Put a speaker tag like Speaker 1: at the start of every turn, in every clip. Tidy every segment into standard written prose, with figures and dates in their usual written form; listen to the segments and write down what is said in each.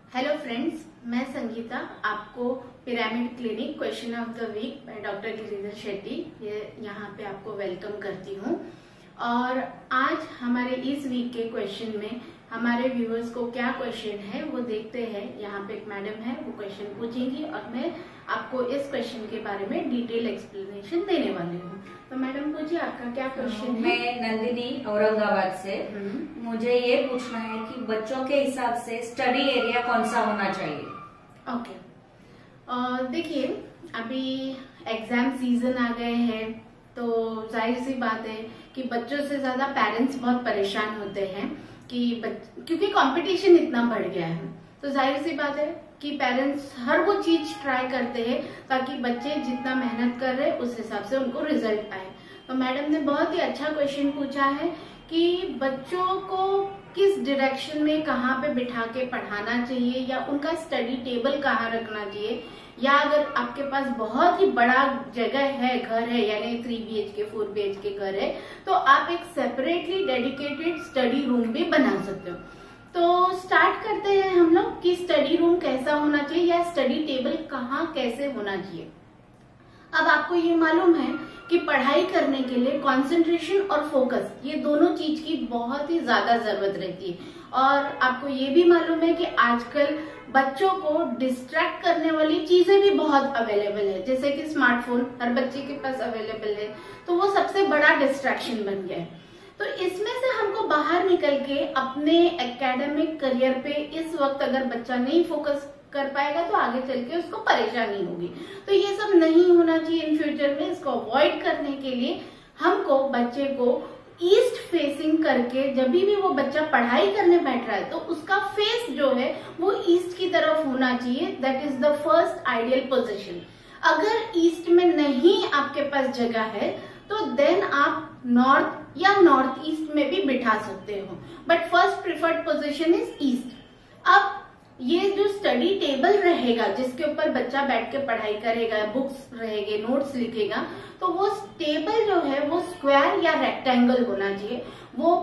Speaker 1: Hello friends, मैं संगीता आपको pyramid clinic question of the week by doctor Giridhar Shetty यहाँ पे आपको वेलकम करती हूँ। और आज हमारे इस वीक के क्वेश्चन में हमारे व्यूअर्स को क्या क्वेश्चन है वो देखते हैं। यहाँ पे एक मैडम है, वो क्वेश्चन पूछेंगी और मैं आपको इस क्वेश्चन के बारे में डिटेल एक्सप्लेनेशन देने वाली हूँ। तो मैडम पूछिए, आपका क्या क्वेश्चन है?
Speaker 2: मैं नंदिनी औरंगाबाद से। मुझे ये पूछना है कि बच्चों के हिसाब से स्टडी एरिया कौन सा होना चाहिए?
Speaker 1: ओके, देखिए अभी एग्जाम सीजन आ गए हैं तो जाहिर सी बात है कि बच्चों से ज्यादा पेरेंट्स बहुत परेशान होते हैं क्योंकि कंपटीशन इतना बढ़ गया है। तो जाहिर सी बात है कि पेरेंट्स हर वो चीज ट्राई करते हैं ताकि बच्चे जितना मेहनत कर रहे हैं उस हिसाब से उनको रिजल्ट आए। तो मैडम ने बहुत ही अच्छा क्वेश्चन पूछा है कि बच्चों को किस डायरेक्शन में कहाँ पे बिठा के पढ़ाना चाहिए या उनका स्टडी टेबल कहाँ रखना चाहिए, या अगर आपके पास बहुत ही बड़ा जगह है, घर है, यानी 3 BHK 4 BHK घर है, तो आप एक सेपरेटली डेडिकेटेड स्टडी रूम भी बना सकते हो। तो स्टार्ट करते हैं हम लोग कि स्टडी रूम कैसा होना चाहिए या स्टडी टेबल कहाँ कैसे होना चाहिए। अब आपको ये मालूम है कि पढ़ाई करने के लिए कंसंट्रेशन और फोकस, ये दोनों चीज की बहुत ही ज्यादा जरूरत रहती है। और आपको ये भी मालूम है कि आजकल बच्चों को डिस्ट्रैक्ट करने वाली चीजें भी बहुत अवेलेबल है, जैसे कि स्मार्टफोन हर बच्चे के पास अवेलेबल है, तो वो सबसे बड़ा डिस्ट्रैक्शन बन गया है। तो इसमें से हमको बाहर निकल के अपने एकेडमिक करियर पे इस वक्त अगर बच्चा नहीं फोकस कर पाएगा तो आगे चल के उसको परेशानी होगी। तो ये सब नहीं होना चाहिए इन फ्यूचर में। इसको अवॉइड करने के लिए हमको बच्चे को ईस्ट फेसिंग करके, जब भी वो बच्चा पढ़ाई करने बैठ रहा है तो उसका फेस जो है वो ईस्ट की तरफ होना चाहिए। That is the first ideal position. अगर ईस्ट में नहीं आपके पास जगह है तो देन आप नॉर्थ या नॉर्थ ईस्ट में भी बिठा सकते हो, but first preferred position is east. अब ये जो स्टडी टेबल रहेगा जिसके ऊपर बच्चा बैठ के पढ़ाई करेगा, बुक्स रहेंगे, नोट्स लिखेगा, तो वो टेबल जो है वो स्क्वायर या रेक्टेंगल होना चाहिए, वो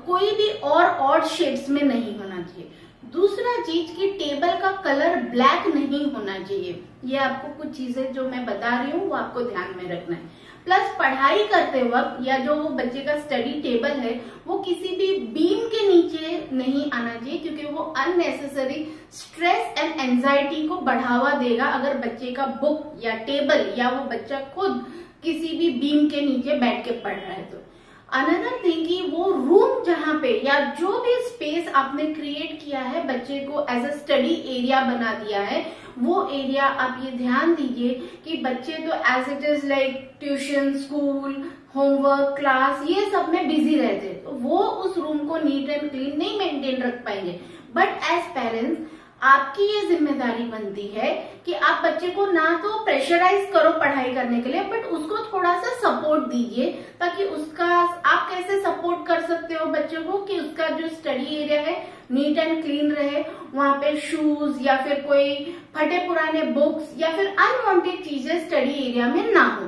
Speaker 1: कोई भी और ऑड शेप्स में नहीं होना चाहिए। दूसरा चीज कि टेबल का कलर ब्लैक नहीं होना चाहिए। ये आपको कुछ चीजें जो मैं बता रही हूँ वो आपको ध्यान में रखना है। प्लस पढ़ाई करते वक्त या जो वो बच्चे का स्टडी टेबल है वो किसी भी बीम के नीचे नहीं आना चाहिए, क्योंकि वो अननेसेसरी स्ट्रेस एंड एंजाइटी को बढ़ावा देगा अगर बच्चे का बुक या टेबल या वो बच्चा खुद किसी भी बीम के नीचे बैठ के पढ़ रहा है। तो अनदर थिंग कि वो रूम जहाँ पे या जो भी स्पेस आपने क्रिएट किया है बच्चे को एज अ स्टडी एरिया बना दिया है, वो एरिया आप ये ध्यान दीजिए कि बच्चे तो as it is like tuition, school, homework, class, ये सब में बिजी रहते हैं, तो वो उस रूम को नीट एंड क्लीन नहीं मेंटेन रख पाएंगे। बट एज पेरेंट्स आपकी ये जिम्मेदारी बनती है कि आप बच्चे को ना तो प्रेशराइज करो पढ़ाई करने के लिए, बट उसको थोड़ा सा सपोर्ट दीजिए, ताकि उसका आप कैसे सपोर्ट कर सकते हो बच्चे को कि उसका जो स्टडी एरिया है नीट एंड क्लीन रहे, वहां पे शूज या फिर कोई फटे पुराने बुक्स या फिर अनवांटेड चीजें स्टडी एरिया में ना हो।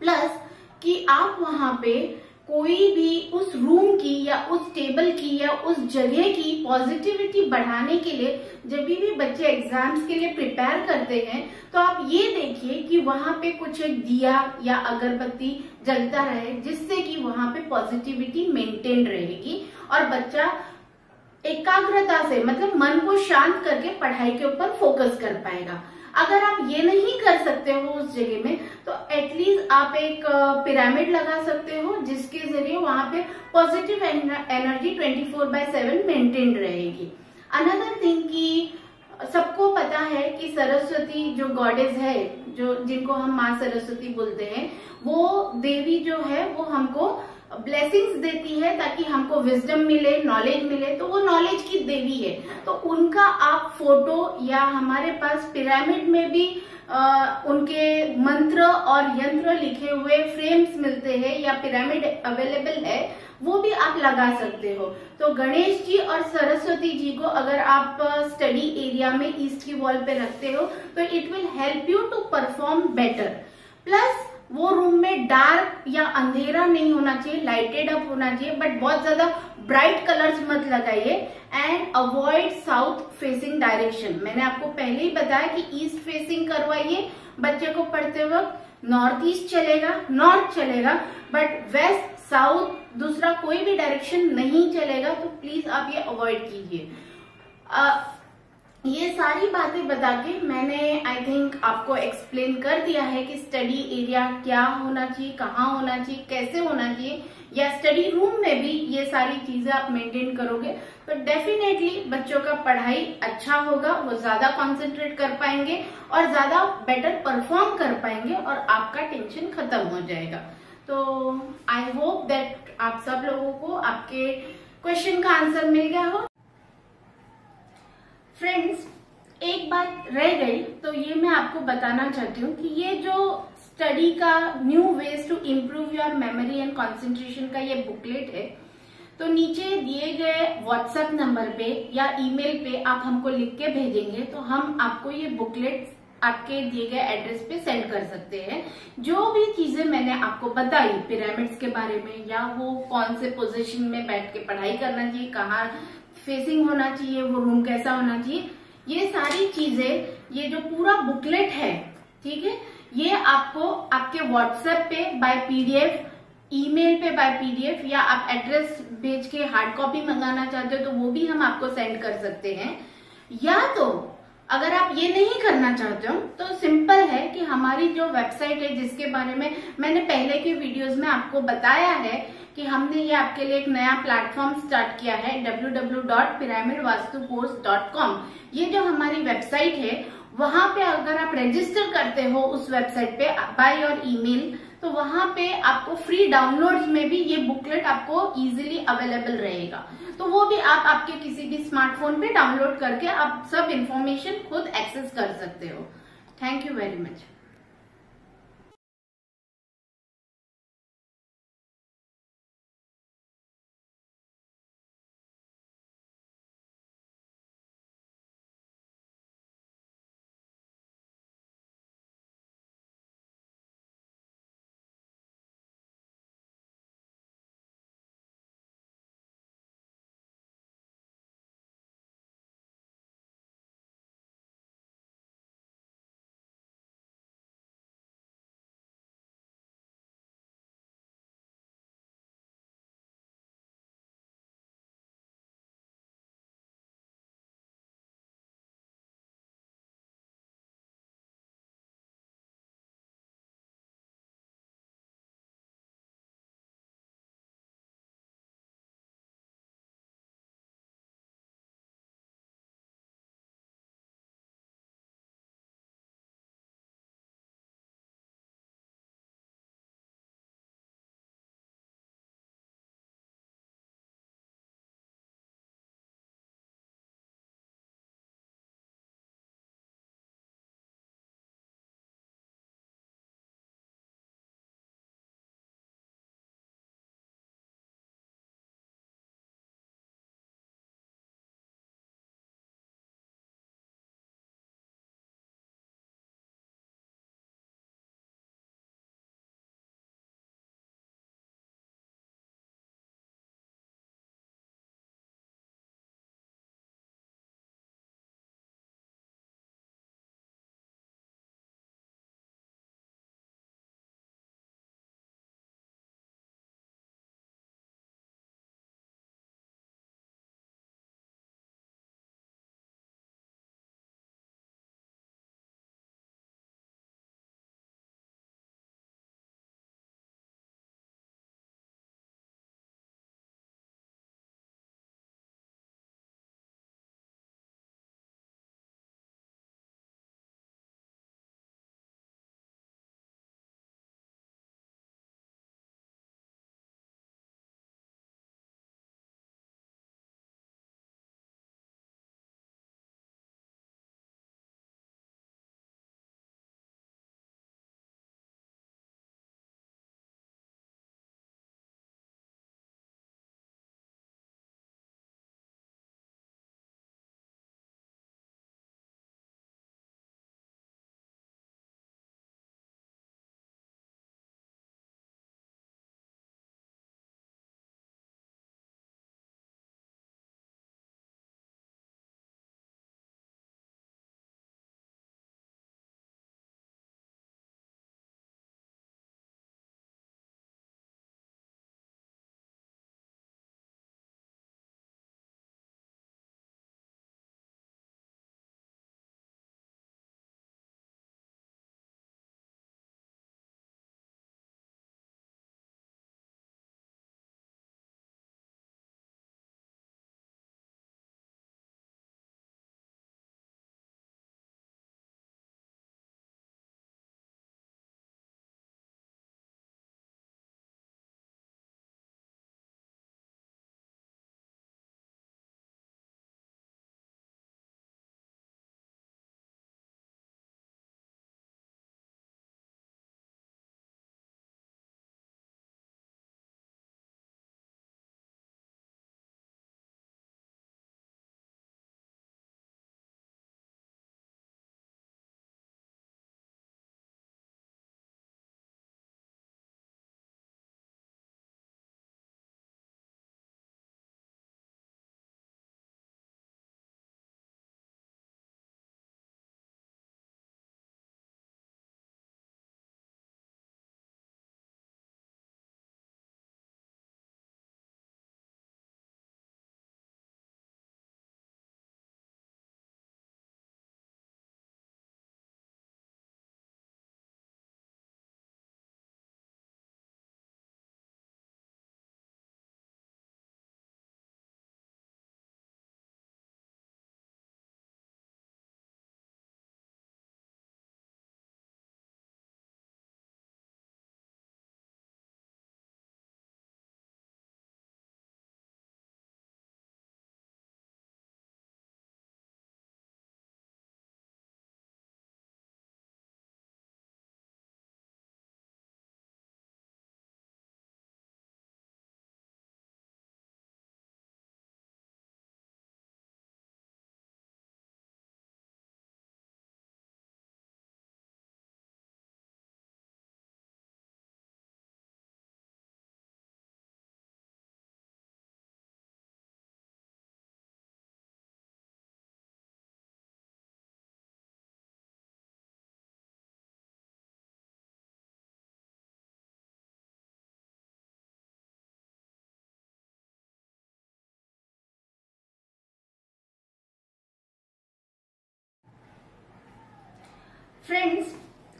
Speaker 1: प्लस कि आप वहां पे कोई भी उस रूम की या उस टेबल की या उस जगह की पॉजिटिविटी बढ़ाने के लिए, जब भी बच्चे एग्जाम्स के लिए प्रिपेयर करते हैं तो आप ये देखिए कि वहां पे कुछ एक दिया या अगरबत्ती जलता रहे, जिससे कि वहां पे पॉजिटिविटी मेंटेन रहेगी और बच्चा एकाग्रता से, मतलब मन को शांत करके पढ़ाई के ऊपर फोकस कर पाएगा। अगर आप ये नहीं कर सकते हो उस जगह में तो एटलीस्ट आप एक पिरामिड लगा सकते हो, जिसके जरिए वहां पे पॉजिटिव एनर्जी 24/7 मेंटेन रहेगी। अनदर थिंग कि सबको पता है कि सरस्वती जो गॉडेस है, जो जिनको हम माँ सरस्वती बोलते हैं, वो देवी जो है वो हमको ब्लेसिंग्स देती है ताकि हमको विजडम मिले, नॉलेज मिले, तो वो नॉलेज की देवी है। तो उनका आप फोटो या हमारे पास पिरामिड में भी उनके मंत्र और यंत्र लिखे हुए फ्रेम्स मिलते हैं या पिरामिड अवेलेबल है, वो भी आप लगा सकते हो। तो गणेश जी और सरस्वती जी को अगर आप स्टडी एरिया में ईस्ट की वॉल पे रखते हो तो it will help you to perform better. Plus वो रूम में डार्क या अंधेरा नहीं होना चाहिए, लाइटेड अप होना चाहिए, बट बहुत ज्यादा ब्राइट कलर्स मत लगाइए। And avoid south facing direction. मैंने आपको पहले ही बताया कि ईस्ट फेसिंग करवाइए बच्चे को पढ़ते वक्त, नॉर्थ ईस्ट चलेगा, नॉर्थ चलेगा, बट वेस्ट साउथ दूसरा कोई भी डायरेक्शन नहीं चलेगा। तो प्लीज आप ये अवॉइड कीजिए। ये सारी बातें बता के मैंने आई थिंक आपको एक्सप्लेन कर दिया है कि स्टडी एरिया क्या होना चाहिए, कहाँ होना चाहिए, कैसे होना चाहिए, या स्टडी रूम में भी ये सारी चीजें आप मेंटेन करोगे तो डेफिनेटली बच्चों का पढ़ाई अच्छा होगा, वो ज्यादा कंसंट्रेट कर पाएंगे और ज्यादा बेटर परफॉर्म कर पाएंगे और आपका टेंशन खत्म हो जाएगा। तो आई होप दैट आप सब लोगों को आपके क्वेश्चन का आंसर मिल गया हो। फ्रेंड्स, एक बात रह गई, तो ये मैं आपको बताना चाहती हूँ कि ये जो स्टडी का new ways to improve your memory and concentration का ये बुकलेट है, तो नीचे दिए गए व्हाट्सएप नंबर पे या ईमेल पे आप हमको लिख के भेजेंगे तो हम आपको ये बुकलेट आपके दिए गए एड्रेस पे सेंड कर सकते हैं। जो भी चीजें मैंने आपको बताई पिरामिड्स के बारे में, या वो कौन से पोजीशन में बैठ के पढ़ाई करना चाहिए, कहाँ फेसिंग होना चाहिए, वो रूम कैसा होना चाहिए, ये सारी चीजें, ये जो पूरा बुकलेट है, ठीक है, ये आपको आपके व्हाट्सएप पे बाय पीडीएफ, ईमेल पे बाय पीडीएफ, या आप एड्रेस भेज के हार्ड कॉपी मंगाना चाहते हो तो वो भी हम आपको सेंड कर सकते हैं। या तो अगर आप ये नहीं करना चाहते हो तो सिंपल है कि हमारी जो वेबसाइट है, जिसके बारे में मैंने पहले के वीडियोस में आपको बताया है कि हमने ये आपके लिए एक नया प्लेटफॉर्म स्टार्ट किया है www.pyramidvastucourse.com। ये जो हमारी वेबसाइट है, वहां पे अगर आप रजिस्टर करते हो उस वेबसाइट पे बाय योर ईमेल, तो वहां पे आपको फ्री डाउनलोड्स में भी ये बुकलेट आपको इजीली अवेलेबल रहेगा। तो वो भी आप आपके किसी भी स्मार्टफोन पे डाउनलोड करके आप सब इंफॉर्मेशन खुद एक्सेस कर सकते हो। Thank you very much. Friends,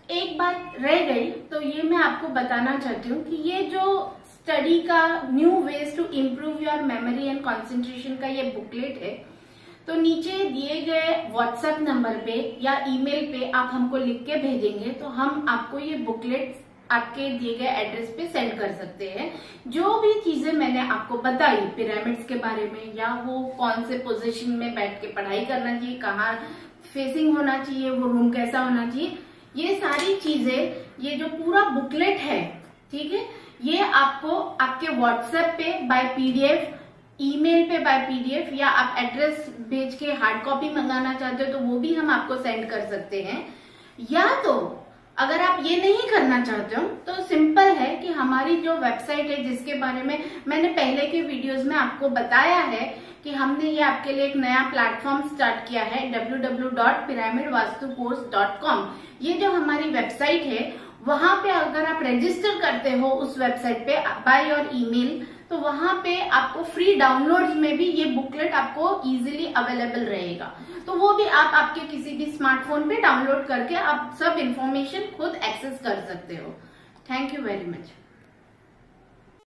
Speaker 1: एक बात रह गई, तो ये मैं आपको बताना चाहती हूँ कि ये जो स्टडी का new ways to improve your memory and concentration का ये बुकलेट है, तो नीचे दिए गए व्हाट्सएप नंबर पे या ईमेल पे आप हमको लिख के भेजेंगे तो हम आपको ये बुकलेट आपके दिए गए एड्रेस पे सेंड कर सकते हैं। जो भी चीजें मैंने आपको बताई पिरामिड्स के बारे में, या वो कौन से पोजीशन में बैठ के पढ़ाई करना चाहिए, कहाँ फेसिंग होना चाहिए, वो रूम कैसा होना चाहिए, ये सारी चीजें, ये जो पूरा बुकलेट है, ठीक है, ये आपको आपके व्हाट्सएप पे बाय पीडीएफ, ईमेल पे बाय पीडीएफ, या आप एड्रेस भेज के हार्ड कॉपी मंगाना चाहते हो तो वो भी हम आपको सेंड कर सकते हैं। या तो अगर आप ये नहीं करना चाहते हो तो सिंपल है कि हमारी जो वेबसाइट है, जिसके बारे में मैंने पहले के वीडियोस में आपको बताया है कि हमने ये आपके लिए एक नया प्लेटफॉर्म स्टार्ट किया है www.pyramidvastucourse.com। ये जो हमारी वेबसाइट है, वहां पे अगर आप रजिस्टर करते हो उस वेबसाइट पे बाय योर ईमेल, तो वहां पे आपको फ्री डाउनलोड्स में भी ये बुकलेट आपको इजीली अवेलेबल रहेगा। तो वो भी आप आपके किसी भी स्मार्टफोन पे डाउनलोड करके आप सब इंफॉर्मेशन खुद एक्सेस कर सकते हो। Thank you very much.